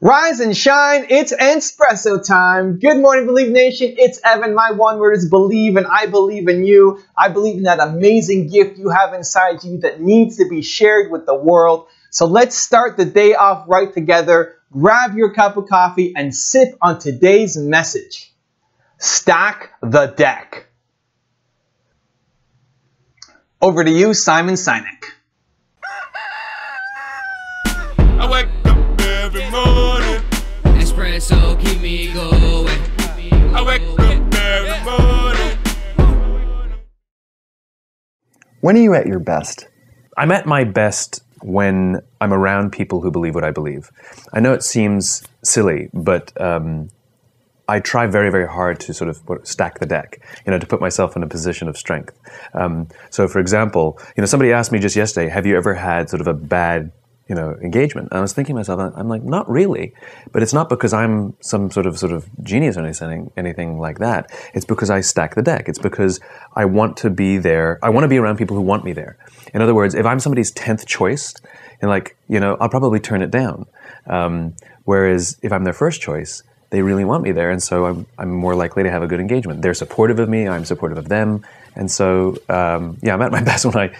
Rise and shine, it's Espresso time. Good morning, Believe Nation. It's Evan. My one word is believe, and I believe in you. I believe in that amazing gift you have inside you that needs to be shared with the world. So let's start the day off right together. Grab your cup of coffee and sip on today's message. Stack the deck. Over to you, Simon Sinek. I wake up every morning. Espresso keep me going. I wake up every morning. When are you at your best? I'm at my best when I'm around people who believe what I believe. I know it seems silly, but I try very, very hard to sort of stack the deck, to put myself in a position of strength. So for example, somebody asked me just yesterday, have you ever had sort of a bad engagement? And I was thinking to myself, I'm like, not really. But it's not because I'm some sort of genius or anything like that. It's because I stack the deck. It's because I want to be there. I want to be around people who want me there. In other words, if I'm somebody's 10th choice, and I'll probably turn it down. Whereas if I'm their first choice, they really want me there, and so I'm more likely to have a good engagement. They're supportive of me, I'm supportive of them, and so I'm at my best when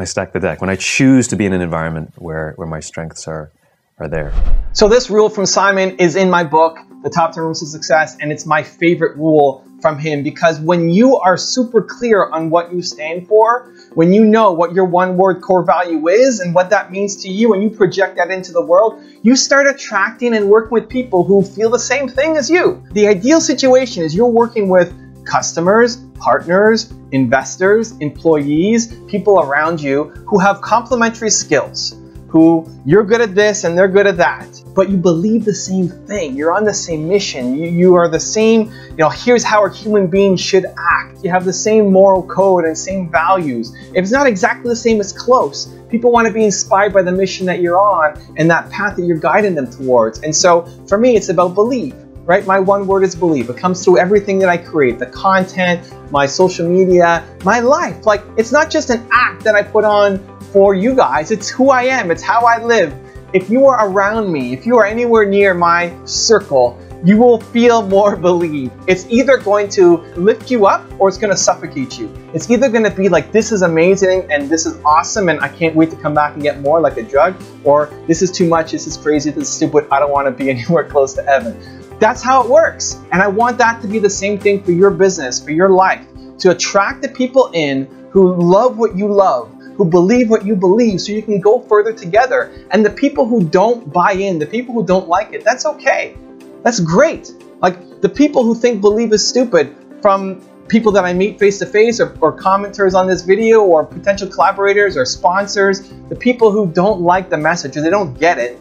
I stack the deck, when I choose to be in an environment where my strengths are there. So this rule from Simon is in my book, The Top 10 Rules to Success, and it's my favorite rule from him because when you are super clear on what you stand for, when you know what your one-word core value is and what that means to you, and you project that into the world, you start attracting and working with people who feel the same thing as you. The ideal situation is you're working with customers, partners, investors, employees, people around you who have complementary skills, who you're good at this and they're good at that, but you believe the same thing. You're on the same mission. You are the same, here's how a human being should act. You have the same moral code and same values. If it's not exactly the same, it's close. People want to be inspired by the mission that you're on and that path that you're guiding them towards. And so for me, it's about believe, right? My one word is believe. It comes through everything that I create, the content, my social media, my life. Like, it's not just an act that I put on for you guys. It's who I am. It's how I live. If you are around me, if you are anywhere near my circle, you will feel more believe. It's either going to lift you up or it's going to suffocate you. It's either going to be like, this is amazing and this is awesome and I can't wait to come back and get more, like a drug, or this is too much, this is crazy, this is stupid, I don't want to be anywhere close to Evan. That's how it works. And I want that to be the same thing for your business, for your life, to attract the people in who love what you love, who believe what you believe, so you can go further together. And the people who don't buy in, the people who don't like it, that's okay. That's great. Like the people who think believe is stupid, from people that I meet face to face, or commenters on this video, or potential collaborators or sponsors, the people who don't like the message or they don't get it,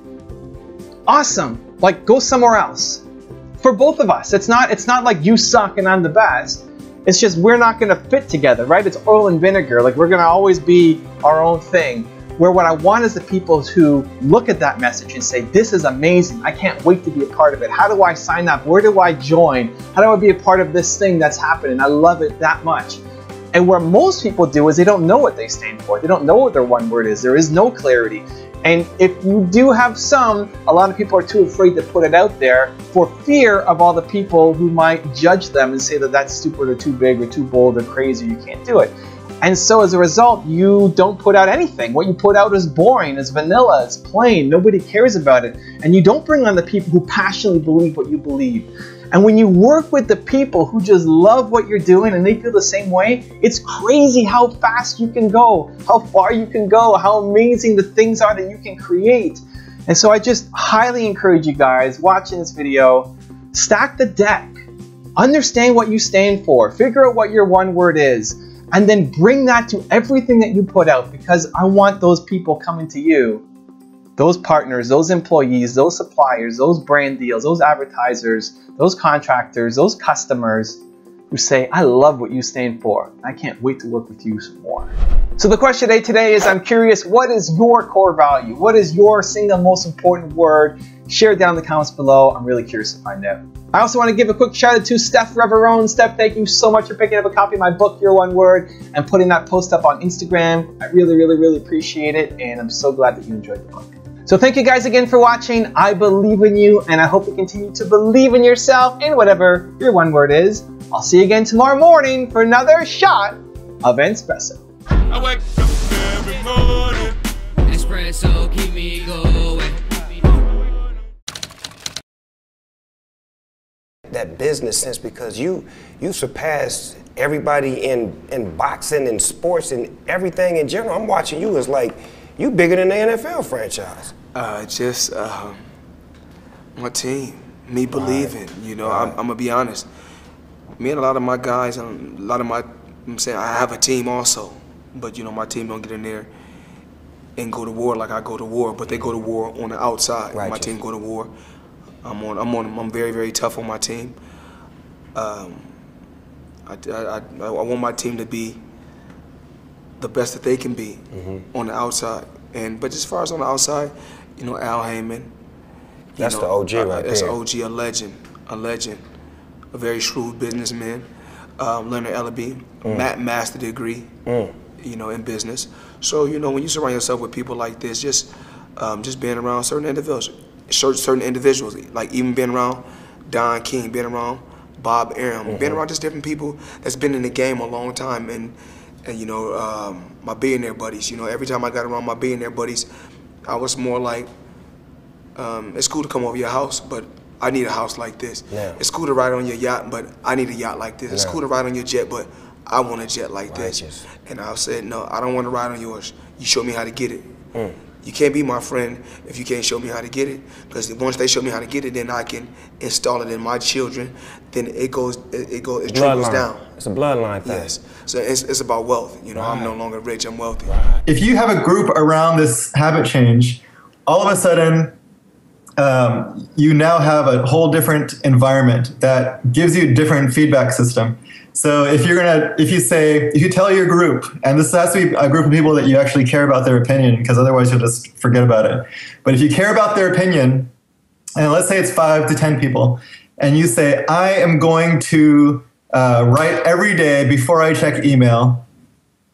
awesome. Like, go somewhere else. For both of us, it's not like you suck and I'm the best. It's just we're not going to fit together, right? It's oil and vinegar. Like, we're going to always be our own thing. Where what I want is the people who look at that message and say, this is amazing. I can't wait to be a part of it. How do I sign up? Where do I join? How do I be a part of this thing that's happening? I love it that much. And where most people do is they don't know what they stand for. They don't know what their one word is. There is no clarity. And if you do have some, a lot of people are too afraid to put it out there for fear of all the people who might judge them and say that that's stupid or too big or too bold or crazy, you can't do it. And so as a result, you don't put out anything. What you put out is boring, is vanilla, it's plain, nobody cares about it. And you don't bring on the people who passionately believe what you believe. And when you work with the people who just love what you're doing and they feel the same way, it's crazy how fast you can go, how far you can go, how amazing the things are that you can create. And so I just highly encourage you guys watching this video, stack the deck, understand what you stand for, figure out what your one word is, and then bring that to everything that you put out, because I want those people coming to you, those partners, those employees, those suppliers, those brand deals, those advertisers, those contractors, those customers who say, I love what you stand for. I can't wait to work with you some more. So the question today is, I'm curious, what is your core value? What is your single most important word? Share it down in the comments below. I'm really curious to find out. I also want to give a quick shout out to Steph Reverone. Steph, thank you so much for picking up a copy of my book, Your One Word, and putting that post up on Instagram. I really, really, really appreciate it, and I'm so glad that you enjoyed the book. So thank you guys again for watching. I believe in you, and I hope you continue to believe in yourself in whatever your one word is. I'll see you again tomorrow morning for another shot of Espresso. I wake up every morning. Espresso, keep me going. That business sense, because you surpassed everybody in boxing and sports and everything in general. I'm watching you as like you bigger than the NFL franchise. Just my team, me believing. You know, I'm gonna be honest. Me and a lot of my guys, I'm saying I have a team also, but you know my team don't get in there and go to war like I go to war, but they go to war on the outside. My team go to war. I'm very, very tough on my team. I want my team to be the best that they can be on the outside. But as far as on the outside, you know, Al Heyman. That's the OG right there. That's the OG, a legend, a very shrewd businessman. Leonard Ellaby, master degree, you know, in business. So you know, when you surround yourself with people like this, just being around certain individuals, like even being around Don King, being around Bob Arum, being around just different people that's been in the game a long time, and you know, my billionaire buddies. You know, every time I got around my billionaire buddies, I was more like, it's cool to come over your house, but I need a house like this. Yeah. It's cool to ride on your yacht, but I need a yacht like this. It's cool to ride on your jet, but I want a jet like this. And I said, no, I don't want to ride on yours. You show me how to get it. You can't be my friend if you can't show me how to get it. Because once they show me how to get it, then I can install it in my children. Then it trickles down. It's a bloodline thing. Yes. So it's about wealth. You know, I'm no longer rich, I'm wealthy. If you have a group around this habit change, all of a sudden, you now have a whole different environment that gives you a different feedback system. So if you tell your group, and this has to be a group of people that you actually care about their opinion, because otherwise you'll just forget about it. But if you care about their opinion, and let's say it's 5 to 10 people, and you say, I am going to write every day before I check email,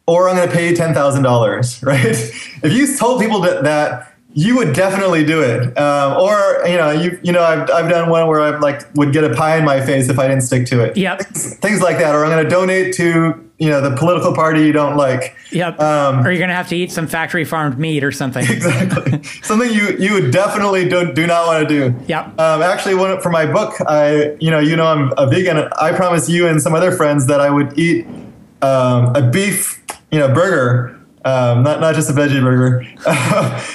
or I'm going to pay you $10,000, right? If you told people that you would definitely do it. Or, I've done one where I would get a pie in my face if I didn't stick to it. Yep. Things like that. Or I'm going to donate to, the political party you don't like. Yep. Or you're going to have to eat some factory farmed meat or something. Exactly. Something you would definitely do not want to do. Yep. Actually, for my book, I'm a vegan. I promised you and some other friends that I would eat a beef, burger. Not just a veggie burger,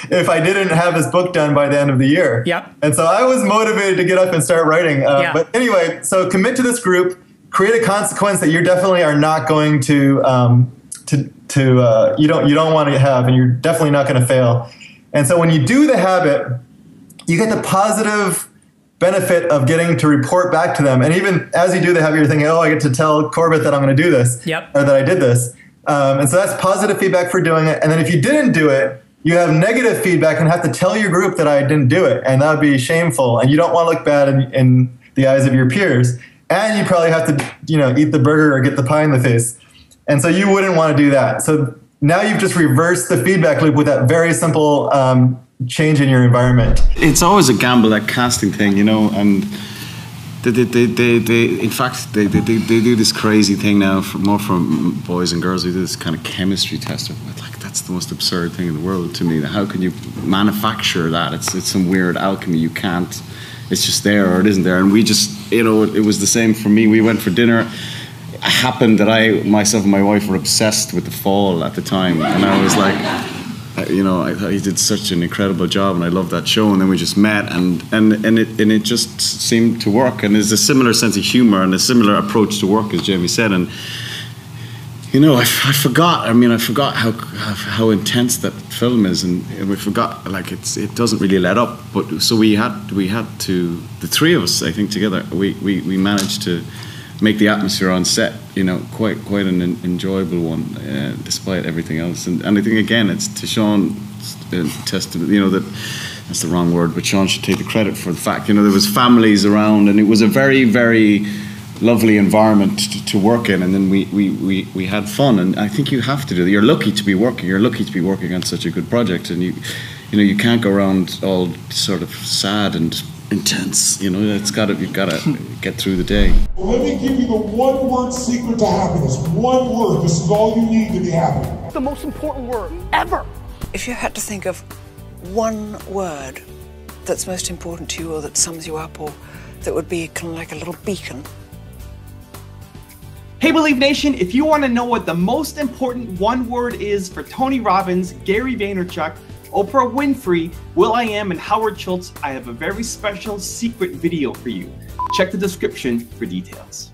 if I didn't have this book done by the end of the year. Yep. And so I was motivated to get up and start writing. But anyway, so commit to this group, create a consequence that you definitely are not going to you don't want to have, and you're definitely not going to fail. And so when you do the habit, you get the positive benefit of getting to report back to them. And even as you do the habit, you're thinking, oh, I get to tell Corbett that I'm going to do this, or that I did this. And so that's positive feedback for doing it. And then if you didn't do it, you have negative feedback and have to tell your group that I didn't do it. And that would be shameful. And you don't want to look bad in the eyes of your peers. And you probably have to, eat the burger or get the pie in the face. And so you wouldn't want to do that. So now you've just reversed the feedback loop with that very simple change in your environment. It's always a gamble, that casting thing, and in fact, they do this crazy thing now, more from boys and girls. They do this kind of chemistry test. That's the most absurd thing in the world to me. How can you manufacture that? It's some weird alchemy. You can't. It's just there or it isn't there. And we just, it was the same for me. We went for dinner. It happened that myself and my wife were obsessed with The Fall at the time, and I was like, I thought he did such an incredible job, and I loved that show. And then we just met, and it just seemed to work. And there's a similar sense of humor and a similar approach to work, as Jamie said. And I forgot. I forgot how intense that film is, and we forgot it doesn't really let up. But so we had to, the three of us, I think, together, we managed to make the atmosphere on set, quite an enjoyable one, despite everything else. And I think, again, it's to Sean's testament, that's the wrong word, but Sean should take the credit for the fact, there was families around, and it was a very, very lovely environment to work in, and then we had fun. And I think you have to do that. You're lucky to be working on such a good project, and you know, you can't go around all sort of sad and intense. You know, you've got to get through the day. Well, let me give you the one-word secret to happiness. One word. This is all you need to be happy. The most important word ever. If you had to think of one word that's most important to you, or that sums you up, or that would be kind of like a little beacon. Hey Believe Nation, if you want to know what the most important one word is for Tony Robbins, Gary Vaynerchuk, Oprah Winfrey, will.i.am, and Howard Schultz, I have a very special secret video for you. Check the description for details.